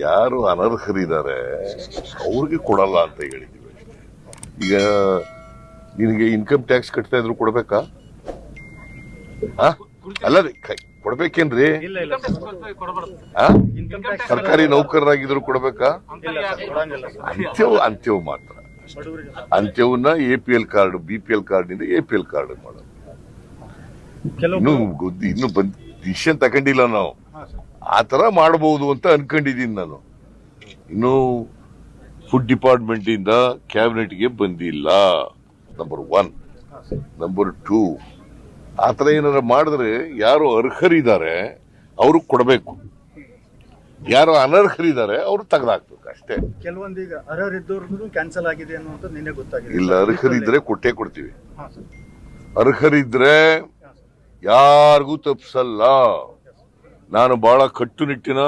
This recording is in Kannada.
ಯಾರು ಅನರ್ಹರಿದ್ದಾರೆ ಅವ್ರಿಗೆ ಕೊಡಲ್ಲ ಅಂತ ಹೇಳಿದೀವಿ. ಈಗ ನಿನಗೆ ಇನ್ಕಮ್ ಟ್ಯಾಕ್ಸ್ ಕಟ್ತಾ ಇದ್ರು ಕೊಡ್ಬೇಕಾ? ಅಲ್ಲ ಕೊಡ್ಬೇಕೇನ್ರಿ? ಸರ್ಕಾರಿ ನೌಕರರಾಗಿದ್ರು ಕೊಡ್ಬೇಕಾ? ಅಂತ್ಯವು ಮಾತ್ರ. ಅಂತ್ಯವನ್ನ APL ಕಾರ್ಡ್, BPL ಕಾರ್ಡ್ ನಿಂದ APL ಕಾರ್ಡ್ ಮಾಡೋದು. ಇನ್ನು ಡಿಸಿಷನ್ ತಗೊಂಡಿಲ್ಲ ನಾವು. ಆತರ ಮಾಡಬಹುದು ಅಂತ ಅನ್ಕೊಂಡಿದೀನಿ ನಾನು. ಇನ್ನು ಫುಡ್ ಡಿಪಾರ್ಟ್ಮೆಂಟ್ ಇಂದ ಕ್ಯಾಬಿನೆಟ್ ಗೆ ಬಂದಿಲ್ಲ, ನಂಬರ್ 1. ನಂಬರ್ 2, ಆತರ ಏನಾರ ಮಾಡಿದ್ರೆ ಯಾರು ಅರ್ಹರಿದ್ದಾರೆ ಅವರು ಕೊಡಬೇಕು, ಯಾರು ಅನರ್ಹರಿದ್ದಾರೆ ಅವರು ತೆಗೆದಾಕ್ಬೇಕು ಅಷ್ಟೇ. ಕೆಲವೊಂದೀಗ ಅರ್ಹರಿದ್ದವ್ರು ಕ್ಯಾನ್ಸಲ್ ಆಗಿದೆ ಅನ್ನೋದು ನಿನ್ನೆ ಗೊತ್ತಾಗಿದೆ. ಇಲ್ಲ, ಅರ್ಹರಿದ್ರೆ ಕೊಟ್ಟೇ ಕೊಡ್ತೀವಿ. ಅರ್ಹರಿದ್ರೆ ಯಾರಿಗೂ ತಪ್ಪಿಸಲ್ಲ. ನಾನು ಬಹಳ ಕಟ್ಟುನಿಟ್ಟಿನ